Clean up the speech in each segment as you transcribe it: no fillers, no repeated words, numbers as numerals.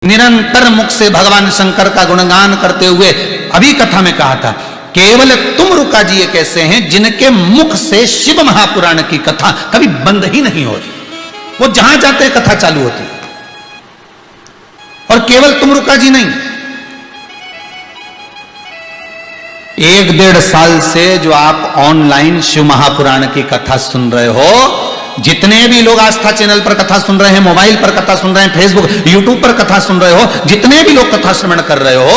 निरंतर मुख से भगवान शंकर का गुणगान करते हुए अभी कथा में कहा था, केवल तुमरुका जी एक ऐसे हैं जिनके मुख से शिव महापुराण की कथा कभी बंद ही नहीं होती, वो जहां जाते हैं कथा चालू होती है। और केवल तुमरुका जी नहीं, 1-1.5 साल से जो आप ऑनलाइन शिव महापुराण की कथा सुन रहे हो, जितने भी लोग आस्था चैनल पर कथा सुन रहे हैं, मोबाइल पर कथा सुन रहे हैं, फेसबुक यूट्यूब पर कथा सुन रहे हो, जितने भी लोग कथा श्रवण कर रहे हो,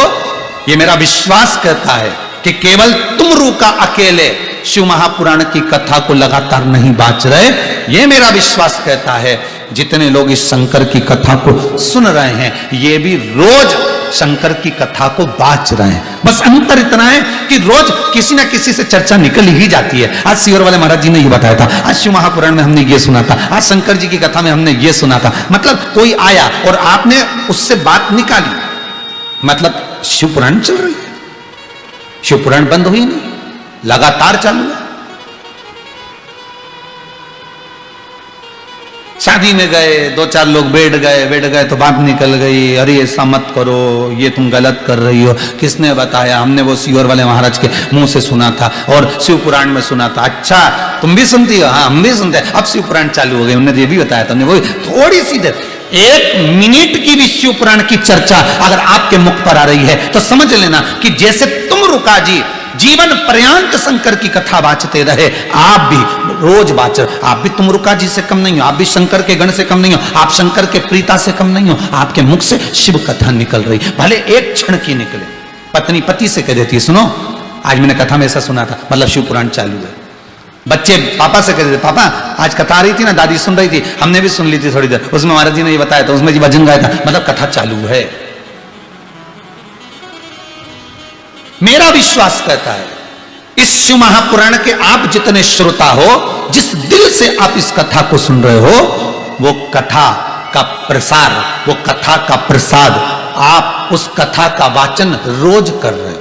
ये मेरा विश्वास कहता है कि केवल तुमरुका अकेले शिव महापुराण की कथा को लगातार नहीं बाच रहे। ये मेरा विश्वास कहता है जितने लोग इस शंकर की कथा को सुन रहे हैं, ये भी रोज शंकर की कथा को बाच रहे हैं। बस अंतर इतना है कि रोज किसी ना किसी से चर्चा निकल ही जाती है। आज सियोर वाले महाराज जी ने ये बताया था, आज शिव महापुराण में हमने ये सुना था, आज शंकर जी की कथा में हमने ये सुना था। मतलब कोई आया और आपने उससे बात निकाली, मतलब शिव पुराण चल रही है, शिव पुराण बंद हुई नहीं, लगातार चालू है। शादी में गए, 2-4 लोग बैठ गए तो बात निकल गई, अरे ऐसा मत करो, ये तुम गलत कर रही हो। किसने बताया? हमने वो सियोर वाले महाराज के मुंह से सुना था और शिव पुराण में सुना था। अच्छा तुम भी सुनती हो? हाँ हम भी सुनते हैं। अब शिव पुराण चालू हो गए, उन्होंने ये भी बताया था। वो थोड़ी सी देर, 1 मिनट की भी शिव पुराण की चर्चा अगर आपके मुख पर आ रही है तो समझ लेना कि जैसे तुमरुका जी जीवन पर्यंत शंकर की कथा बाचते रहे, आप भी रोज बाच, आप भी तुमरुका जी से कम नहीं हो, आप भी शंकर के गण से कम नहीं हो, आप शंकर के प्रीता से कम नहीं हो। आपके मुख से शिव कथा निकल रही, भले एक क्षण की निकले। पत्नी पति से कह देती है, सुनो आज मैंने कथा में ऐसा सुना था, मतलब शिव पुराण चालू है। बच्चे पापा से कह देते, पापा आज कथा आ रही थी ना, दादी सुन रही थी, हमने भी सुन ली थी थोड़ी देर, उसमें महाराज जी ने ये बताया था, उसमें जी भजन गाया था, मतलब कथा चालू है। मेरा विश्वास कहता है इस शिव महापुराण के आप जितने श्रोता हो, जिस दिल से आप इस कथा को सुन रहे हो, वो कथा का प्रसार, वो कथा का प्रसाद, आप उस कथा का वाचन रोज कर रहे हो।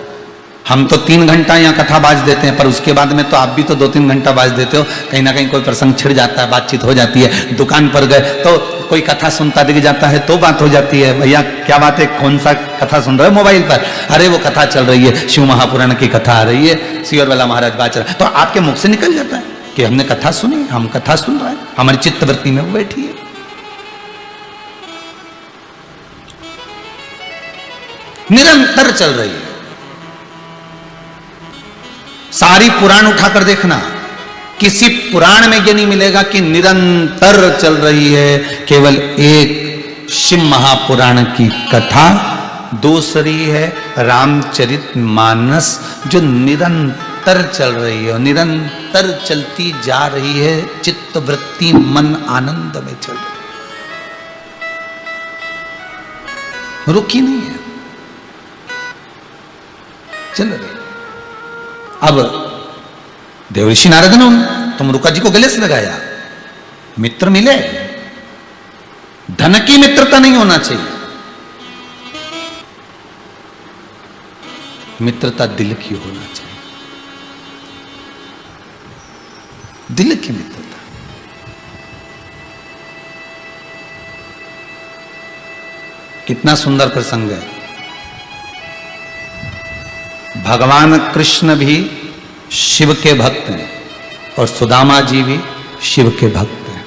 हम तो 3 घंटा यहाँ कथा बाज देते हैं, पर उसके बाद में तो आप भी तो 2-3 घंटा बाज देते हो। कहीं ना कहीं कोई प्रसंग छिड़ जाता है, बातचीत हो जाती है, दुकान पर गए तो कोई कथा सुनता दिख जाता है तो बात हो जाती है, भैया क्या बात है, कौन सा कथा सुन रहे हो मोबाइल पर? अरे वो कथा चल रही है, शिव महापुराण की कथा आ रही है, सियोर वाला महाराज बाच रहा है, तो आपके मुख से निकल जाता है कि हमने कथा सुनी, हम कथा सुन रहे हैं, हमारी चित्तवृत्ति में वो बैठी है। निरंतर चल रही है। सारी पुराण उठाकर देखना, किसी पुराण में ये नहीं मिलेगा कि निरंतर चल रही है। केवल एक शिव महापुराण की कथा, दूसरी है रामचरितमानस जो निरंतर चल रही है, निरंतर चलती जा रही है, चित्तवृत्ति मन आनंद में चल रही है, रुकी नहीं है, चल रही है। अब देवऋषि नारद ने तुमरुका जी को गले से लगाया, मित्र मिले, धन की मित्रता नहीं होना चाहिए, मित्रता दिल की होना चाहिए, दिल की मित्रता। कितना सुंदर प्रसंग है। भगवान कृष्ण भी शिव के भक्त हैं और सुदामा जी भी शिव के भक्त हैं।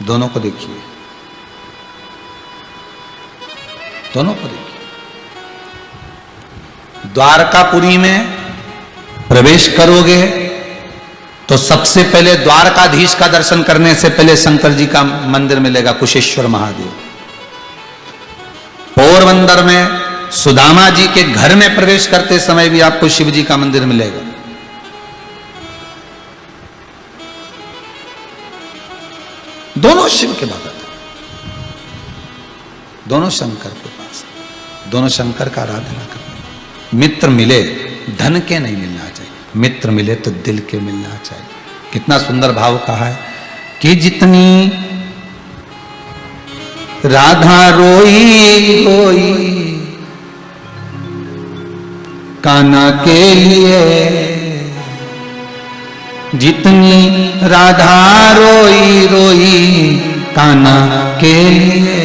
दोनों को देखिए, दोनों को देखिए। द्वारकापुरी में प्रवेश करोगे तो सबसे पहले द्वारकाधीश का दर्शन करने से पहले शंकर जी का मंदिर मिलेगा, कुशेश्वर महादेव। पोरबंदर में सुदामा जी के घर में प्रवेश करते समय भी आपको शिव जी का मंदिर मिलेगा। दोनों शिव के भक्त, दोनों शंकर के पास, दोनों शंकर का आराधना करते। मित्र मिले, धन के नहीं मिलना चाहिए, मित्र मिले तो दिल के मिलना चाहिए। कितना सुंदर भाव कहा है कि जितनी राधा रोई रोई कान्हा के लिए, जितनी राधा रोई रोई कान्हा के लिए,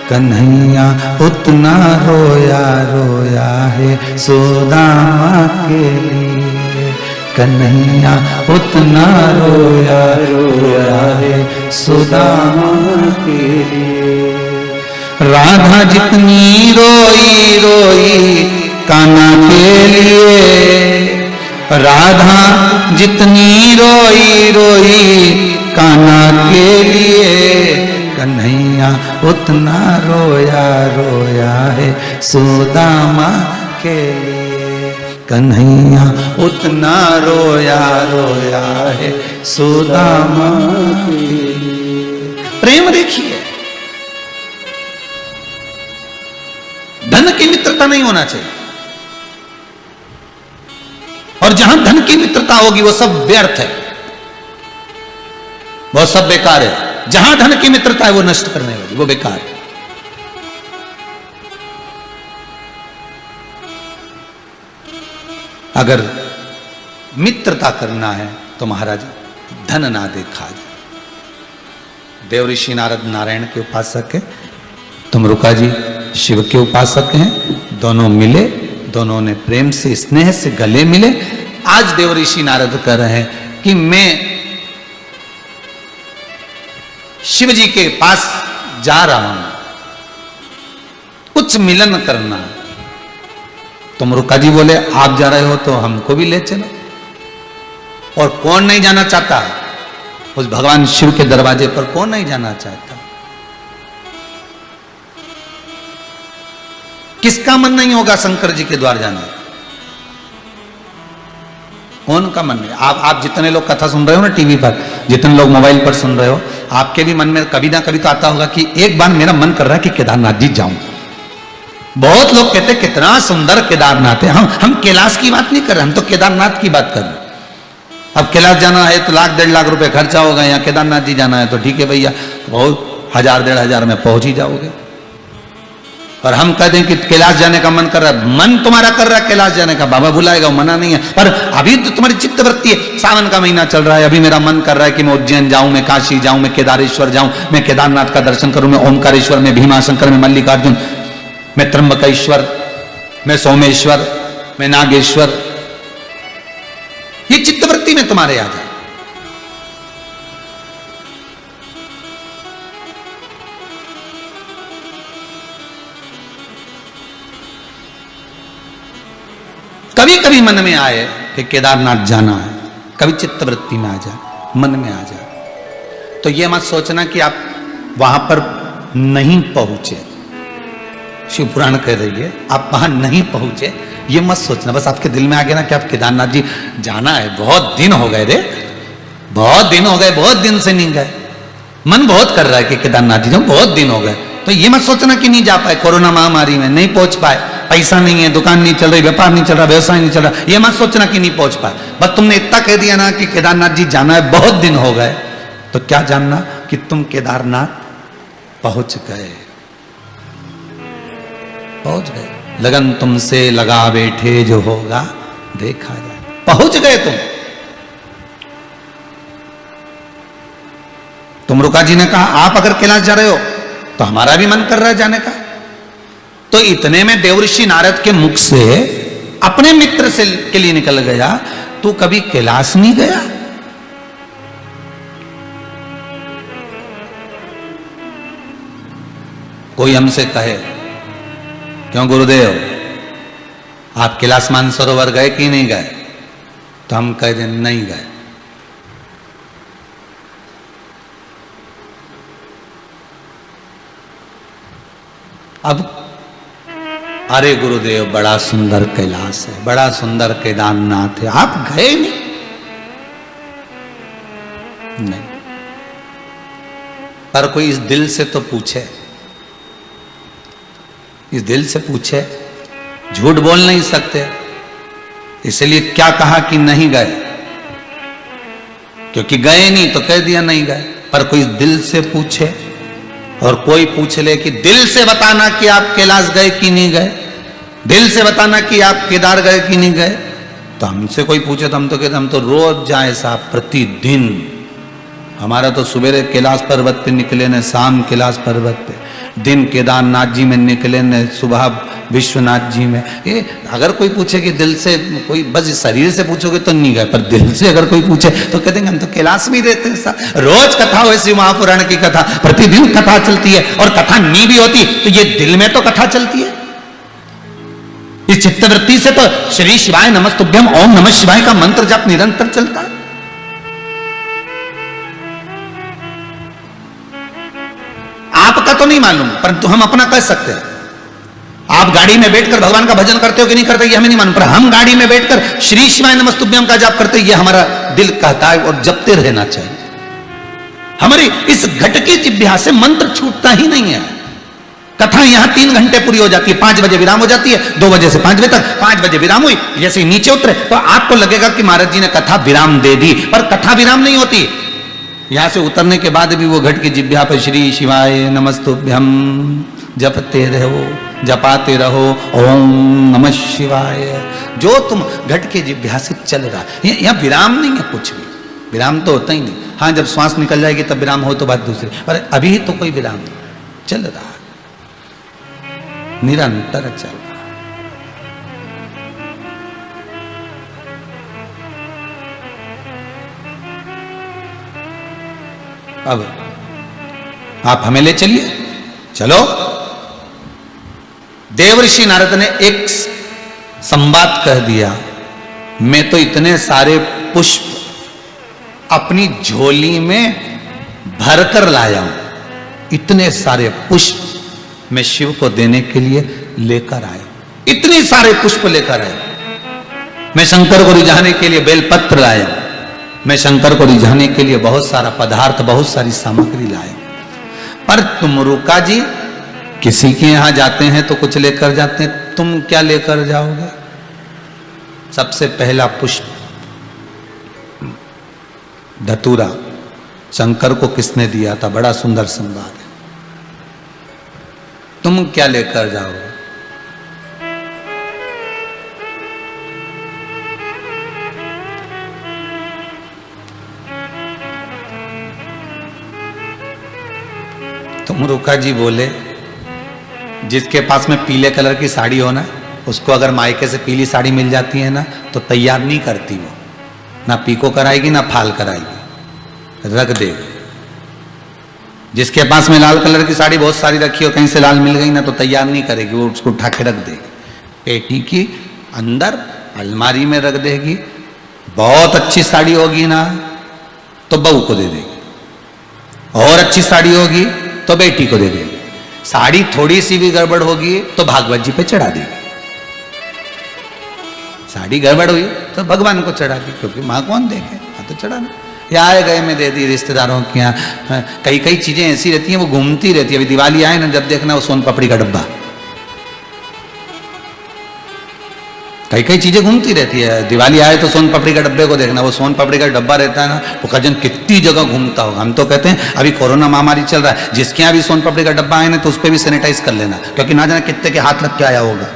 कन्हैया उतना रोया रोया है सुदामा के लिए, कन्हैया उतना रोया रोया है सुदामा के लिए। राधा जितनी रोई रोई कान्हा के लिए, राधा जितनी रोई रोई कान्हा के लिए, कन्हैया उतना रोया रोया है सुदामा के लिए, कन्हैया उतना रोया रोया है सुदामा के लिए। प्रेम देखिए, धन की मित्रता नहीं होना चाहिए, और जहां धन की मित्रता होगी वो सब व्यर्थ है, वो सब बेकार है। जहां धन की मित्रता है वो नष्ट करने वाली, वो बेकार है। अगर मित्रता करना है तो महाराज धन ना देखा जाए। देव ऋषि नारद नारायण के उपासक है, तुमरुका जी शिव के उपासक हैं, दोनों मिले, दोनों ने प्रेम से स्नेह से गले मिले। आज देव ऋषि नारद कह रहे हैं कि मैं शिव जी के पास जा रहा हूं, कुछ मिलन करना। तुमरुका जी बोले आप जा रहे हो तो हमको भी ले चलो। और कौन नहीं जाना चाहता उस भगवान शिव के दरवाजे पर, कौन नहीं जाना चाहता? किसका मन नहीं होगा शंकर जी के द्वार जाना? कौन का मन नहीं? आप जितने लोग कथा सुन रहे हो ना टीवी पर, जितने लोग मोबाइल पर सुन रहे हो, आपके भी मन में कभी ना कभी तो आता होगा कि एक बार मेरा मन कर रहा है कि केदारनाथ जी जाऊं। बहुत लोग कहते हैं कितना सुंदर केदारनाथ है। हम कैलाश की बात नहीं कर रहे, हम तो केदारनाथ की बात कर रहे हैं। अब कैलाश जाना है तो 1,00,000 1,50,000 रुपए खर्चा होगा, यहाँ केदारनाथ जी जाना है तो ठीक है भैया, बहुत 1,000 1,500 में पहुंच ही जाओगे। और हम कह दें कि कैलाश जाने का मन कर रहा है, मन तुम्हारा कर रहा है कैलाश जाने का, बाबा बुलाएगा, मना नहीं है, पर अभी तो तुम्हारी चित्त वृत्ति है, सावन का महीना चल रहा है, अभी मेरा मन कर रहा है कि मैं उज्जैन जाऊं, मैं काशी जाऊं, मैं केदारेश्वर जाऊं, मैं केदारनाथ का दर्शन करूं, मैं ओमकारेश्वर, मैं भीमाशंकर, मैं मल्लिकार्जुन, मैं त्र्यंबकेश्वर, मैं सोमेश्वर, मैं नागेश्वर। ये चित्तवृत्ति में तुम्हारे आ जाए। कभी कभी मन में आए कि केदारनाथ जाना है, कभी चित्तवृत्ति में आ जाए, मन में आ जाए, तो ये मत सोचना कि आप वहां पर नहीं पहुंचे। शिव पुराण कह रही है आप वहां नहीं पहुंचे, ये मत सोचना। बस आपके दिल में आ गया ना कि आप केदारनाथ जी जाना है, बहुत दिन हो गए रे, बहुत दिन हो गए, बहुत दिन से नहीं गए, मन बहुत कर रहा है कि केदारनाथ जी जाऊं, बहुत दिन हो गए। तो ये मत सोचना कि नहीं जा पाए, कोरोना महामारी में नहीं पहुंच पाए, पैसा नहीं है, दुकान नहीं चल रही, व्यापार नहीं चल रहा, व्यवसाय नहीं चल रहा, ये मत सोचना कि नहीं पहुंच पाए। बस तुमने इतना कह दिया ना कि केदारनाथ जी जाना है, बहुत दिन हो गए, तो क्या जानना कि तुम केदारनाथ पहुंच गए, पहुंच गए। लगन तुमसे लगा बैठे जो होगा देखा जाए, पहुंच गए तुमरुका जी ने कहा आप अगर कैलाश जा रहे हो तो हमारा भी मन कर रहा है जाने का। तो इतने में देवऋषि नारद के मुख से अपने मित्र से के लिए निकल गया, तू कभी कैलाश नहीं गया? कोई हमसे कहे क्यों गुरुदेव आप कैलाश मानसरोवर गए कि नहीं गए, तो हम कह दें नहीं गए। अब अरे गुरुदेव बड़ा सुंदर कैलाश है, बड़ा सुंदर केदारनाथ है, आप गए नहीं। पर कोई इस दिल से तो पूछे, इस दिल से पूछे, झूठ बोल नहीं सकते, इसलिए क्या कहा कि नहीं गए, क्योंकि गए नहीं तो कह दिया नहीं गए। पर कोई दिल से पूछे और कोई पूछ ले कि दिल से बताना कि आप कैलाश गए कि नहीं गए, दिल से बताना कि आप केदार गए कि नहीं गए, तो हमसे कोई पूछे तो हम तो कहते हम तो रोज जाए साहब, प्रतिदिन। हमारा तो सुबेरे कैलाश पर्वत पे निकले न शाम कैलाश पर्वत पे, दिन केदारनाथ जी में निकले न सुबह विश्वनाथ जी में। ये अगर कोई पूछे कि दिल से, कोई बस शरीर से पूछोगे तो नहीं गए, पर दिल से अगर कोई पूछे तो कहते हैं हम तो कैलाश में ही रहते हैं। रोज कथा हो, ऐसी महापुराण की कथा, प्रतिदिन कथा चलती है, और कथा नहीं भी होती तो ये दिल में तो कथा चलती है। इस चित्तवृत्ति से तो श्री शिवाय नमस्तुभ्यम ओम नमः शिवाय का मंत्र जप निरंतर चलता है। आपका तो नहीं मालूम, परंतु हम अपना कह सकते हैं। आप गाड़ी में बैठकर भगवान का भजन करते हो कि नहीं करते ये हमें नहीं मालूम, पर हम गाड़ी में बैठकर श्री शिवाय नमस्तुभ्यम का जाप करते, ये हमारा दिल कहता है और जपते रहना चाहिए। हमारी इस घटकी जिह्वा से मंत्र छूटता ही नहीं है। कथा यहां 3 घंटे पूरी हो जाती है, 5 बजे विराम हो जाती है, 2 बजे से 5 बजे तक। 5 बजे विराम हुई, जैसे ही नीचे उतरे तो आपको लगेगा कि महाराज जी ने कथा विराम दे दी, पर कथा विराम नहीं होती। यहां से उतरने के बाद भी वो घट की जिह्वा पर श्री शिवाय नमस्तुभ्यम जपते रहो, जपाते रहो ओम नमः शिवाय, जो तुम घट के जिह्वा से चल रहा है। यहां विराम नहीं है, कुछ भी विराम तो होता ही नहीं। हाँ, जब श्वास निकल जाएगी तब विराम हो तो बात दूसरी, पर अभी तो कोई विराम नहीं, चल रहा है, निरंतर चल रहा। अब आप हमें ले चलिए, चलो। देवर्षि नारद ने एक संवाद कह दिया, मैं तो इतने सारे पुष्प अपनी झोली में भरकर लाया हूं, इतने सारे पुष्प मैं शिव को देने के लिए लेकर आया, इतने सारे पुष्प लेकर आया। मैं शंकर को रिझाने के लिए बेलपत्र लाया, मैं शंकर को रिझाने के लिए बहुत सारा पदार्थ, बहुत सारी सामग्री लाया। पर तुम रुका जी, किसी के यहां जाते हैं तो कुछ लेकर जाते हैं, तुम क्या लेकर जाओगे? सबसे पहला पुष्प धतूरा शंकर को किसने दिया था? बड़ा सुंदर संवाद है। तुम क्या लेकर जाओगे? तुम रुका जी बोले, जिसके पास में पीले कलर की साड़ी हो ना, उसको अगर मायके से पीली साड़ी मिल जाती है ना तो तैयार नहीं करती वो, ना पीको कराएगी ना फाल कराएगी, रख देगी। जिसके पास में लाल कलर की साड़ी बहुत सारी रखी हो, कहीं से लाल मिल गई ना तो तैयार नहीं करेगी, वो उसको उठा के रख देगी, पेटी की अंदर अलमारी में रख देगी। बहुत अच्छी साड़ी होगी ना तो बहू को दे देगी, और अच्छी साड़ी होगी तो बेटी को दे देगी। साड़ी थोड़ी सी भी गड़बड़ होगी तो भागवत जी पे चढ़ा देगी। साड़ी गड़बड़ हुई तो भगवान को चढ़ा दी, क्योंकि माँ कौन देखे, माँ तो चढ़ाना। या आए गए में दे दी रिश्तेदारों के यहाँ। कई कई चीजें ऐसी रहती हैं वो घूमती रहती है। अभी दिवाली आए ना, जब देखना वो सोन पापड़ी का डब्बा, कई कई चीजें घूमती रहती है। दिवाली आए तो सोन पापड़ी का डब्बे को देखना, वो सोन पापड़ी का डब्बा रहता है ना, वो खजन कितनी जगह घूमता होगा। हम तो कहते हैं अभी कोरोना महामारी चल रहा है, जिसके यहाँ भी सोन पापड़ी का डब्बा आए ना तो उस पर भी सैनिटाइज कर लेना, क्योंकि ना जाने कितने के हाथ लग के आया होगा।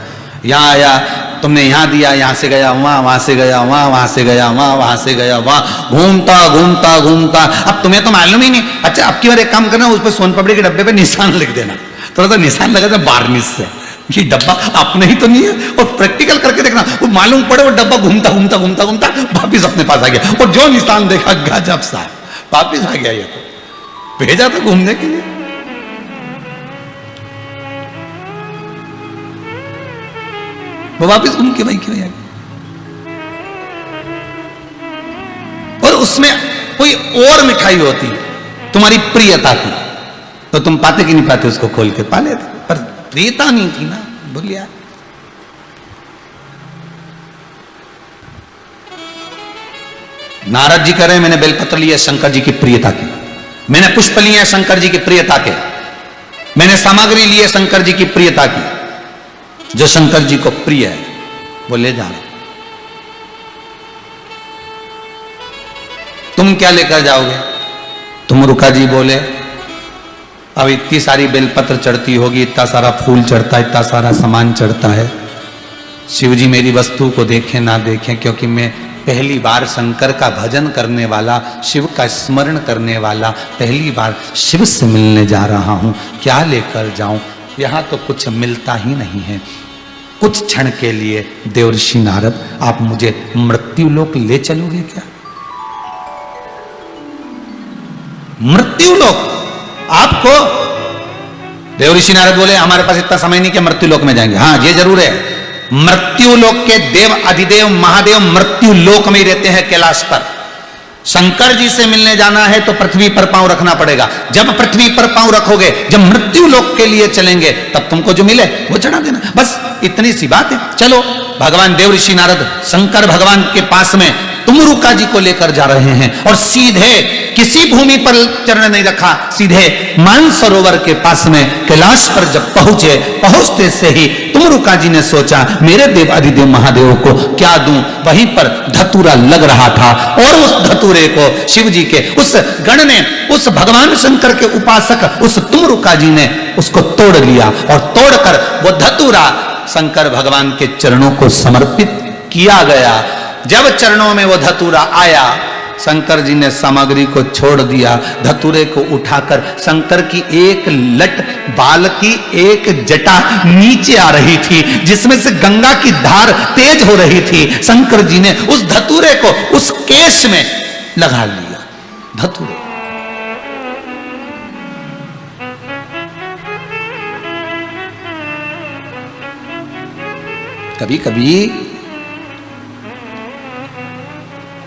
यहाँ आया, तुमने यहाँ दिया, यहाँ से गया वहां, वहां से गया वहां, वहां से गया वहां, वहां से गया वहां, घूमता घूमता घूमता। अब तुम्हें तो मालूम ही नहीं। अच्छा, अब की बार एक काम करना, उस पर सोन पापड़ी के डब्बे पे निशान लिख देना, थोड़ा सा निशान लगा था बार्निश से, ये डब्बा अपने ही तो नहीं है। और प्रैक्टिकल करके देखना, वो मालूम पड़े वो डब्बा घूमता घूमता घूमता घूमता वापिस अपने पास आ गया, और जो निशान देखा गजब साहब वापिस आ गया। ये तो भेजा था घूमने के लिए। वो वापिस घूम के भाई क्यों आ गया। और उसमें कोई और मिठाई होती तुम्हारी प्रियता की, तो तुम पाते कि नहीं पाते, उसको खोल के पा लेते, पर प्रियता नहीं थी ना, बोलिए। नारद जी कह रहे हैं मैंने बेलपत्र लिया शंकर जी की प्रियता की, मैंने पुष्प लिए शंकर जी की प्रियता के, मैंने सामग्री ली है शंकर जी की प्रियता की, जो शंकर जी को प्रिय है वो ले जाओ। तुम क्या लेकर जाओगे? तुम रुका जी बोले, अब इतनी सारी बेलपत्र चढ़ती होगी, इतना सारा फूल चढ़ता है, इतना सारा सामान चढ़ता है, शिव जी मेरी वस्तु को देखें ना देखें, क्योंकि मैं पहली बार शंकर का भजन करने वाला, शिव का स्मरण करने वाला, पहली बार शिव से मिलने जा रहा हूं, क्या लेकर जाऊं? यहां तो कुछ मिलता ही नहीं है। कुछ क्षण के लिए देवर्षि नारद, आप मुझे मृत्यु लोक ले चलोगे क्या? मृत्यु लोक आपको? देवर्षि नारद बोले, हमारे पास इतना समय नहीं कि मृत्यु लोक में जाएंगे। हाँ, ये जरूर है, मृत्यु लोक के देव अधिदेव महादेव मृत्यु लोक में ही रहते हैं, कैलाश पर। शंकर जी से मिलने जाना है तो पृथ्वी पर पांव रखना पड़ेगा। जब पृथ्वी पर पांव रखोगे, जब मृत्यु लोक के लिए चलेंगे, तब तुमको जो मिले वो चढ़ा देना, बस इतनी सी बात है। चलो, भगवान देवर्षि नारद शंकर भगवान के पास में तुमरुका जी को लेकर जा रहे हैं और सीधे किसी भूमि पर चरण नहीं रखा, सीधे मानसरोवर के पास में कैलाश पर जब पहुंचे, पहुंचते से ही तुमरुका जी ने सोचा, मेरे देव अधिदेव महादेव को क्या दूं? वहीं पर धतूरा लग रहा था और उस धतूरे को शिव जी के उस गण ने, उस भगवान शंकर के उपासक उस तुमरुका जी ने उसको तोड़ लिया और तोड़कर वो धतूरा शंकर भगवान के चरणों को समर्पित किया गया। जब चरणों में वो धतूरा आया, शंकर जी ने सामग्री को छोड़ दिया, धतूरे को उठाकर शंकर की एक लट बाल की एक जटा नीचे आ रही थी, जिसमें से गंगा की धार तेज हो रही थी। शंकर जी ने उस धतूरे को उस केश में लगा लिया। धतूरे कभी कभी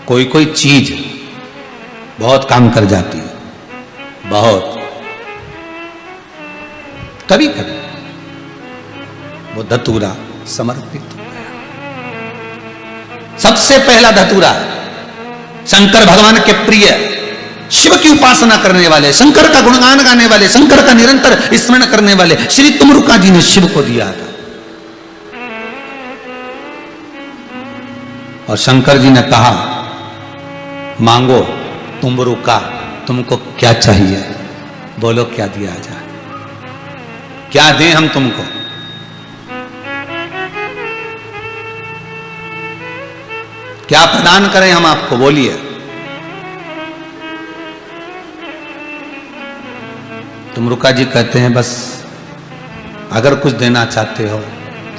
कोई कोई चीज बहुत काम कर जाती है, बहुत। कभी कभी वो धतूरा समर्पित हो गया। सबसे पहला धतूरा शंकर भगवान के प्रिय, शिव की उपासना करने वाले, शंकर का गुणगान गाने वाले, शंकर का निरंतर स्मरण करने वाले श्री तुमरुका जी ने शिव को दिया था। और शंकर जी ने कहा, मांगो तुमरुका, तुमको क्या चाहिए? बोलो क्या दिया जाए, क्या दें हम तुमको? क्या प्रदान करें हम आपको? बोलिए। तुमरुका जी कहते हैं, बस अगर कुछ देना चाहते हो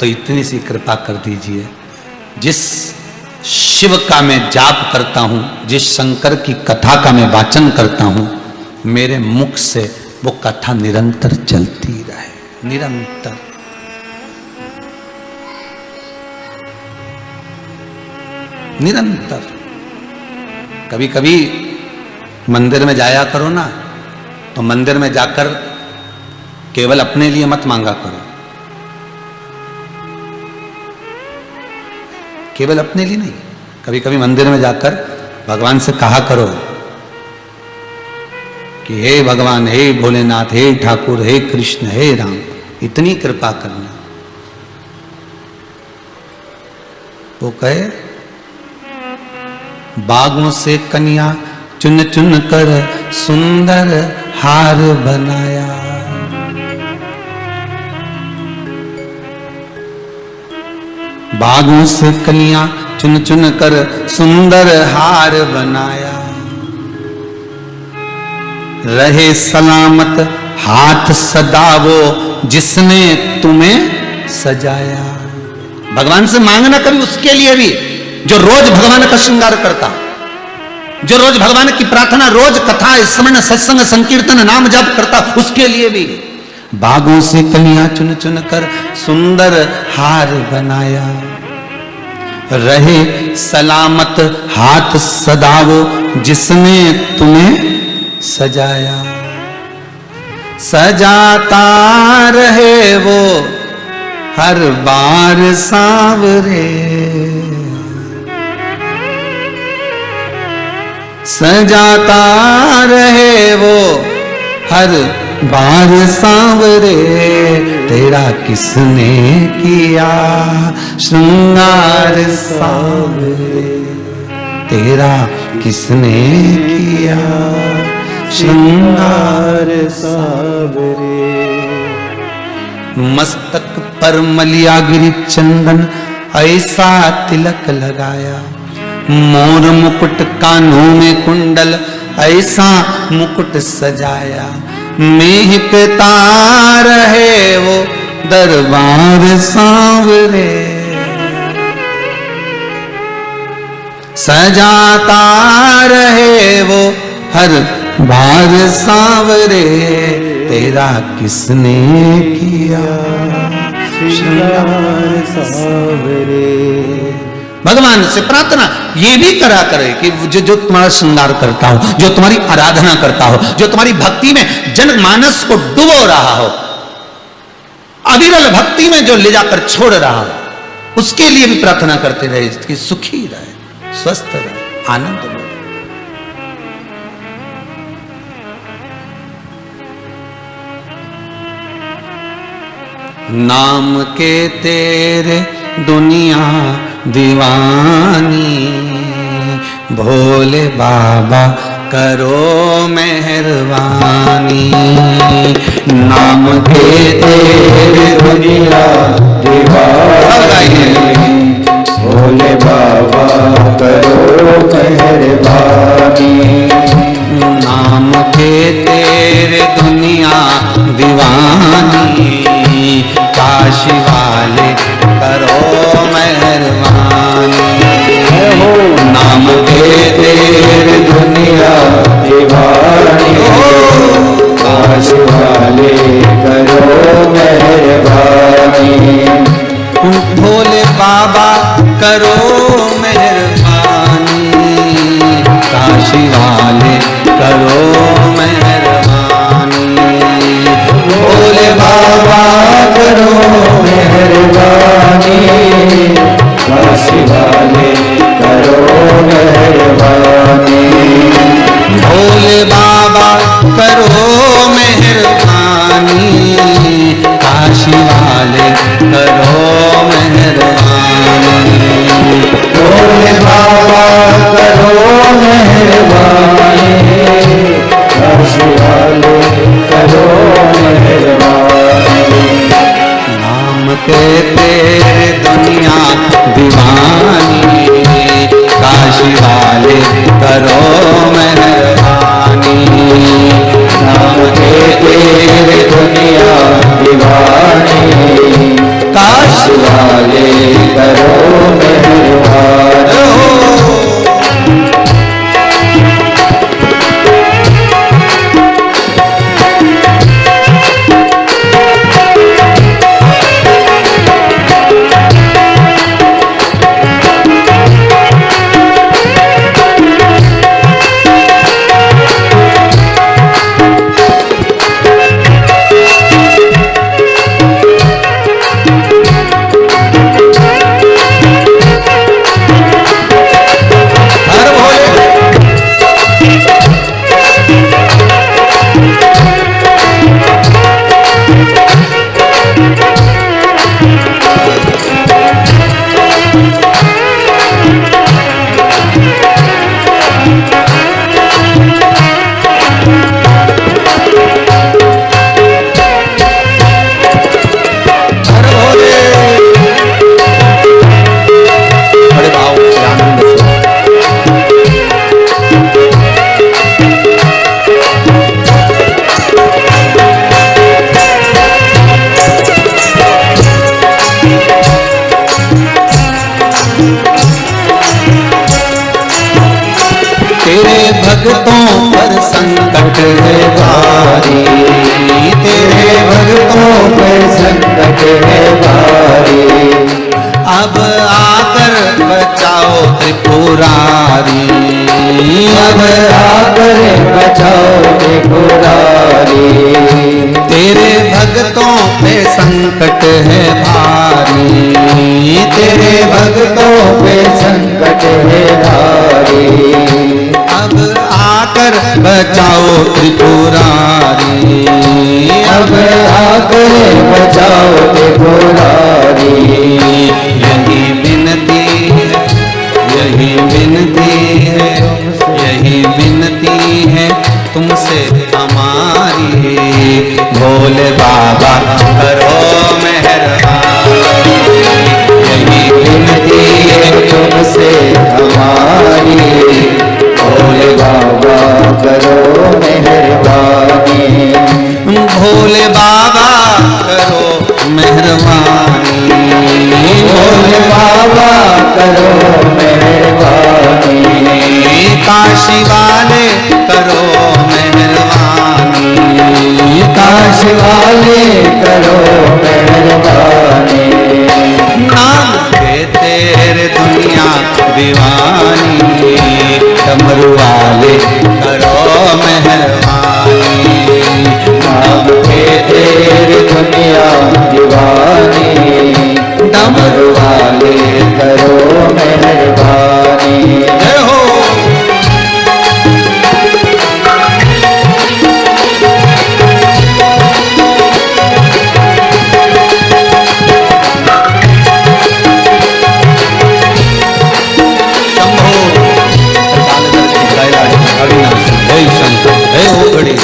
तो इतनी सी कृपा कर दीजिए, जिस शिव का मैं जाप करता हूं, जिस शंकर की कथा का मैं वाचन करता हूं, मेरे मुख से वो कथा निरंतर चलती रहे, निरंतर। निरंतर। कभी कभी मंदिर में जाया करो ना, तो मंदिर में जाकर केवल अपने लिए मत मांगा करो, केवल अपने लिए नहीं। कभी कभी मंदिर में जाकर भगवान से कहा करो कि हे भगवान, हे भोलेनाथ, हे ठाकुर, हे कृष्ण, हे राम, इतनी कृपा करना। वो कहे, बागों से कन्या चुन चुन कर सुंदर हार बनाया, बागों से कन्या चुन चुन कर सुंदर हार बनाया, रहे सलामत हाथ सदा वो जिसने तुम्हें सजाया। भगवान से मांगना कभी उसके लिए भी जो रोज भगवान का श्रृंगार करता, जो रोज भगवान की प्रार्थना, रोज कथा स्मरण सत्संग संकीर्तन नाम जाप करता, उसके लिए भी। बागों से कलियां चुन चुन कर सुंदर हार बनाया, रहे सलामत हाथ सदा वो जिसने तुम्हें सजाया, सजाता रहे वो हर बार सांवरे, सजाता रहे वो हर बार सांवरे, तेरा किसने किया श्रृंगार सांवरे, तेरा किसने किया श्रृंगार सांवरे। मस्तक पर मलिया गिरी चंदन ऐसा तिलक लगाया, मोर मुकुट कानों में कुंडल ऐसा मुकुट सजाया, महकता रहे वो दरबार सांवरे, सजाता रहे वो हर बार सांवरे, तेरा किसने किया श्रृंगार सांवरे। भगवान से प्रार्थना ये भी करा करे कि जो तुम्हारा श्रृंगार करता हो, जो तुम्हारी आराधना करता हो, जो तुम्हारी भक्ति में जनमानस को डुबो रहा हो, अविरल भक्ति में जो ले जाकर छोड़ रहा हो, उसके लिए भी प्रार्थना करते रहे कि सुखी रहे, स्वस्थ रहे, आनंद रहे। नाम के तेरे दुनिया दीवानी, भोले बाबा करो मेहरबानी। नाम के तेरे दुनिया दीवानी, भोले बाबा करो मेहरबानी। नाम के तेरे दुनिया दीवानी, काशी वाले करो मेहरबानी। नाम के तेरे दुनिया दीवानी, काशी वाले करो मेहरबानी। भोले बाबा करो मेहरबानी, काशी वाले करो मेहरबानी। भोले बाबा करो मेहरबानी, काशी वाले करो मेहरबानी। भोले बाबा करो मेहरबानी, काशी वाले करो मेहरबानी। भोले बाबा करो मेहरबानी, काशी वाले करो मेहरबानी। नाम के तेरे दुनिया दीवानी, काशी वाले करो मेहरबानी। नाम के तेरे दुनिया दीवानी, काशी वाले करो मेहरबानी। भक्तों पर संकट है भारी, तेरे भक्तों पर संकट है भारी। अब आकर बचाओ त्रिपुरारी, अब आकर बचाओ त्रिपुरारी। तेरे भक्तों पे संकट है भारी, तेरे भक्तों पे संकट है भारी। अब आकर बचाओ त्रिपुरारी, अब आकर बचाओ त्रिपुरारी। यही विनती है, यही विनती है, यही विनती है तुमसे हमारी। भोले बाबा करो मेहरबानी, यही विनती है तुमसे हमारी। काशी वाले करो मेहरबानी, काशी वाले करो मेहरबानी, नाम के तेरे दुनिया दीवानी, डमरू वाले करो मेहरबानी, नाम के तेरे दुनिया दीवानी, डमरू वाले करो मेहरबानी। जय हो। जय शंकर, जय हो घड़ी।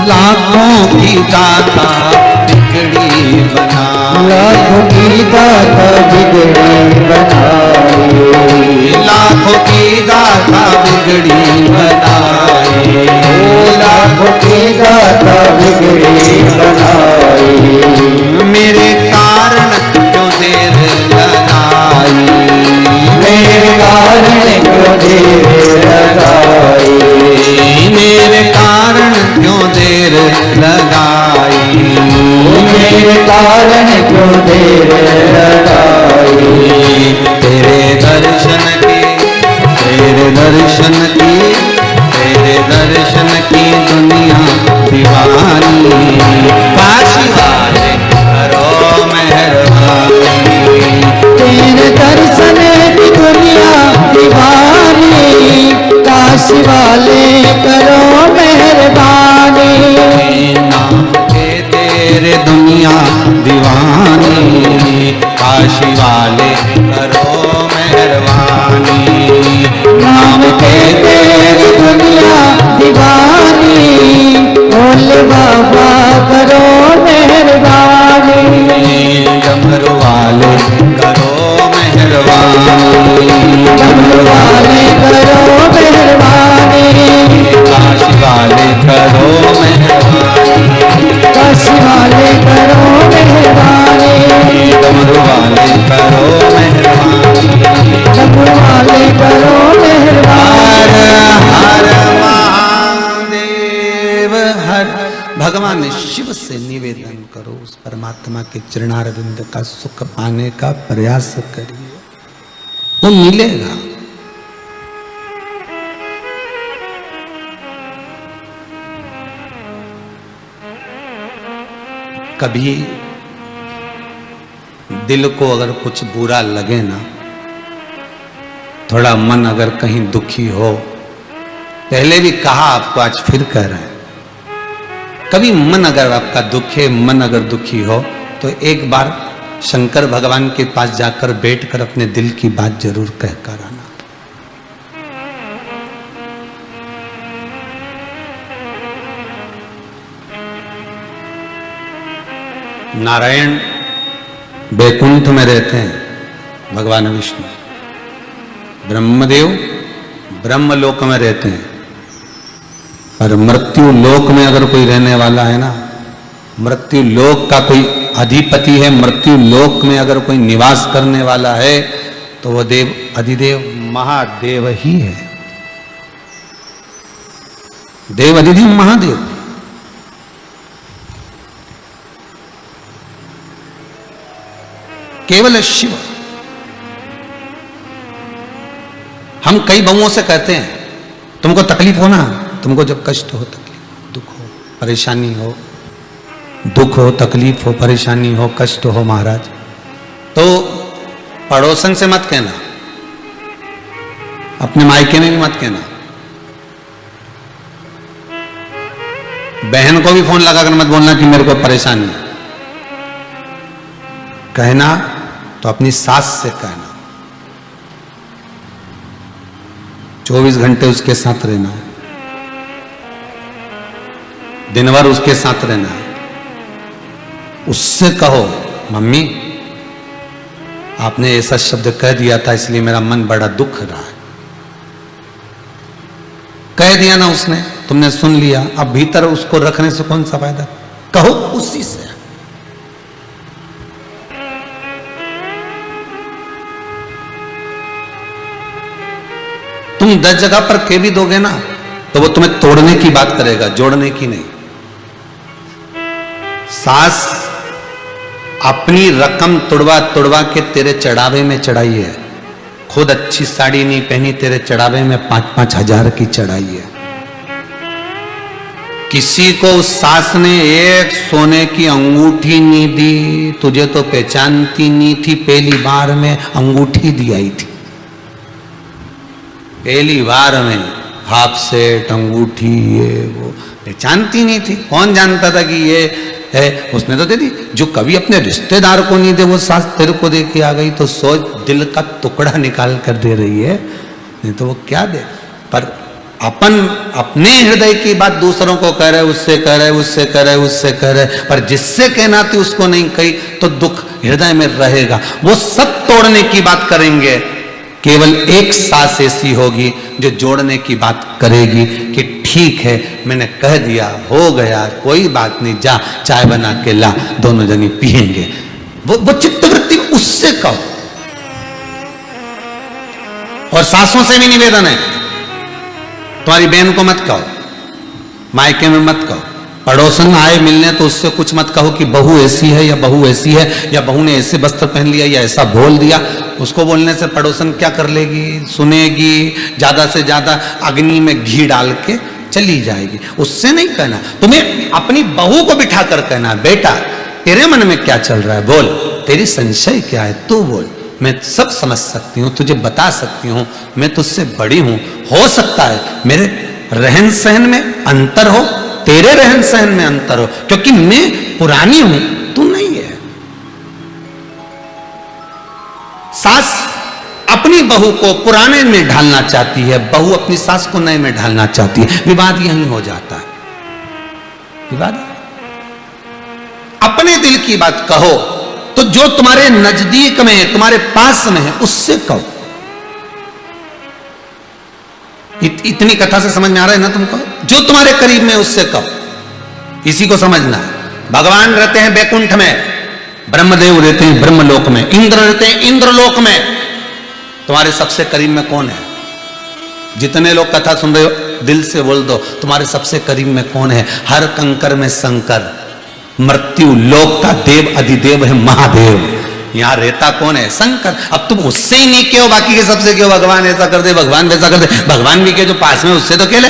लाखों की दाता बिगड़ी बना, लाखों की दाता बिगड़ी बनाए, लाखों की दाता बिगड़ी बनाए, लाखों की दाता बिगड़ी बनाए, मेरे कारण क्यों देर लगाई, मेरे कारण क्यों देर लगाई, मेरे कारण क्यों देर लगाई, मेरे कारण क्यों देर लगाई, तेरे दर्शन की, तेरे दर्शन की, तेरे दर्शन की दुनिया दीवानी, काशी वाले करो मेहरबानी, तेरे दर्शन की दुनिया दीवानी, काशी वाले करो मेहरबानी, नाम के तेरे दुनिया दीवानी, काशी वाले करो मेहरबानी, नाम के तेरे दुनिया दीवानी, भोले बाबा करो मेहरबानी, डमरू वाले करो मेहरबानी, डमरू वाले करो मेहरबानी, काशी वाले करो मेहरबानी, काशी वाले करो मेहरबानी, डमरू वाले करो मेहरबानी, डमरू वाले करो मेहरबानी। हर हर महादेव हर। भगवान शिव से निवेदन करो, उस परमात्मा के चरणारविंद का सुख पाने का प्रयास करिए, वो मिलेगा। कभी दिल को अगर कुछ बुरा लगे ना, थोड़ा मन अगर कहीं दुखी हो, पहले भी कहा आपको, आज फिर कह रहे हैं, कभी मन अगर आपका दुखे, मन अगर दुखी हो तो एक बार शंकर भगवान के पास जाकर बैठकर अपने दिल की बात जरूर कहकर आना। नारायण बैकुंठ में रहते हैं, भगवान विष्णु। ब्रह्मदेव ब्रह्मलोक में रहते हैं, और मृत्यु लोक में अगर कोई रहने वाला है ना, मृत्यु लोक का कोई अधिपति है, मृत्यु लोक में अगर कोई निवास करने वाला है तो वो देव अधिदेव महादेव ही है। देव अधिदेव महादेव। केवल शिव। हम कई बहुओं से कहते हैं तुमको तकलीफ हो ना, तुमको जब कष्ट हो, तकलीफ, दुख हो, परेशानी हो, दुख हो, तकलीफ हो, परेशानी हो, कष्ट हो महाराज, तो पड़ोसन से मत कहना, अपने मायके में भी मत कहना, बहन को भी फोन लगाकर मत बोलना कि मेरे को परेशानी है। कहना तो अपनी सास से कहना, 24 घंटे उसके साथ रहना है, दिन भर उसके साथ रहना है। उससे कहो मम्मी आपने ऐसा शब्द कह दिया था इसलिए मेरा मन बड़ा दुख रहा है। कह दिया ना उसने, तुमने सुन लिया, अब भीतर उसको रखने से कौन सा फायदा, कहो उसी से। तुम 10 जगह पर कह भी दोगे ना तो वो तुम्हें तोड़ने की बात करेगा, जोड़ने की नहीं। सास अपनी रकम तुड़वा तुड़वा के तेरे चढ़ावे में चढ़ाई है, खुद अच्छी साड़ी नहीं पहनी, तेरे चढ़ावे में 5-5 हजार की चढ़ाई है। किसी को उस सास ने एक सोने की अंगूठी नहीं दी, तुझे तो पहचानती नहीं थी, पहली बार में अंगूठी दी आई थी, पहली बार में हाफ सेट अंगूठी, ये वो पहचानती नहीं थी। कौन जानता था कि ये है, उसने तो दे दी। जो कभी अपने रिश्तेदार को नहीं दे वो सास तेरे को दे के आ गई, तो सोच दिल का टुकड़ा निकाल कर दे रही है, नहीं तो वो क्या दे। पर अपन अपने हृदय की बात दूसरों को कह रहे, उससे कह रहे, उससे कह रहे, उससे कह रहे, पर जिससे कहना थी उसको नहीं कही तो दुख हृदय में रहेगा। वो सब तोड़ने की बात करेंगे, केवल एक सास ऐसी होगी जो जोड़ने की बात करेगी कि ठीक है मैंने कह दिया, हो गया, कोई बात नहीं, जा चाय बना के ला, दोनों जनी पिएंगे। वो चित्तवृत्ति उससे कहो। और सासों से भी निवेदन है, तुम्हारी बहन को मत कहो, मायके में मत कहो, पड़ोसन आए मिलने तो उससे कुछ मत कहो कि बहू ऐसी है या बहू ऐसी है, या बहू ने ऐसे वस्त्र पहन लिया या ऐसा बोल दिया। उसको बोलने से पड़ोसन क्या कर लेगी, सुनेगी, ज्यादा से ज्यादा अग्नि में घी डाल के चली जाएगी। उससे नहीं कहना, तुम्हें अपनी बहू को बिठा कर कहना, बेटा तेरे मन में क्या चल रहा है, बोल, तेरी संशय क्या है, तू बोल, मैं सब समझ सकती हूँ, तुझे बता सकती हूँ, मैं तुझसे बड़ी हूं, हो सकता है मेरे रहन सहन में अंतर हो, तेरे रहन सहन में अंतर हो, क्योंकि मैं पुरानी हूं, तू नहीं है। सास अपनी बहू को पुराने में ढालना चाहती है, बहू अपनी सास को नए में ढालना चाहती है, विवाद यहीं हो जाता है। विवाद अपने दिल की बात कहो तो जो तुम्हारे नजदीक में है, तुम्हारे पास में है, उससे कहो। इतनी कथा से समझ में आ रहा है ना तुमको, जो तुम्हारे करीब में उससे कहो, इसी को समझना है। भगवान रहते हैं बैकुंठ में, ब्रह्मदेव रहते हैं ब्रह्मलोक में, इंद्र रहते हैं इंद्रलोक में। तुम्हारे सबसे करीब में कौन है? जितने लोग कथा सुन रहे हो दिल से बोल दो, तुम्हारे सबसे करीब में कौन है? हर कंकर में शंकर, मृत्यु लोक का देव अधिदेव है महादेव। यहां रहता कौन है? शंकर। अब तुम उससे ही नहीं क्यों, बाकी के सबसे क्यों, भगवान ऐसा कर दे, भगवान वैसा कर दे, भगवान भी के जो पास में उससे तो खेले,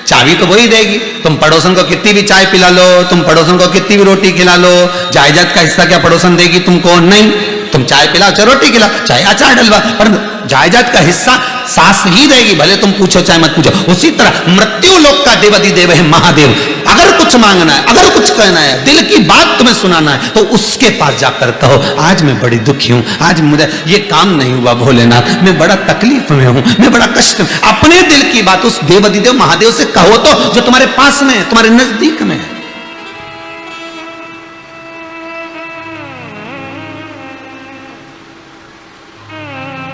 चाबी तो वही देगी। तुम पड़ोसन को कितनी भी चाय पिला लो, तुम पड़ोसन को कितनी भी रोटी खिला लो, जायदाद का हिस्सा क्या पड़ोसन देगी तुमको? नहीं। तुम चाय पिलाओ चाहे रोटी खिलाओ चाहे अचार डलवा, पर जायदाद का हिस्सा सास ही देगी, भले तुम पूछो चाहे मत पूछो। उसी तरह मृत्यु लोक का देवाधिदेव है महादेव। अगर कुछ मांगना है, अगर कुछ कहना है, दिल की बात तुम्हें सुनाना है, तो उसके पास जाकर कहो, आज मैं बड़ी दुखी हूं, आज मुझे ये काम नहीं हुआ भोलेनाथ, मैं बड़ा तकलीफ में हूं, मैं बड़ा कष्ट में। अपने दिल की बात उस देवाधिदेव महादेव से कहो तो, जो तुम्हारे पास में है, तुम्हारे नजदीक में है।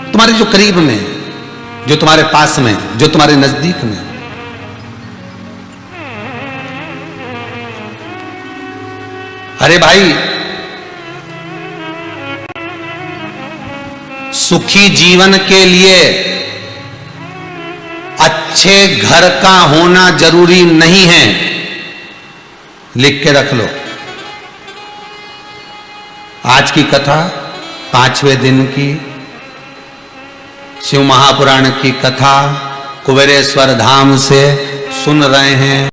तुम्हारे जो करीब में, जो तुम्हारे पास में, जो तुम्हारे नजदीक में। अरे भाई, सुखी जीवन के लिए अच्छे घर का होना जरूरी नहीं है, लिख के रख लो। आज की कथा 5वें दिन की शिव महापुराण की कथा कुबेरेश्वर धाम से सुन रहे हैं।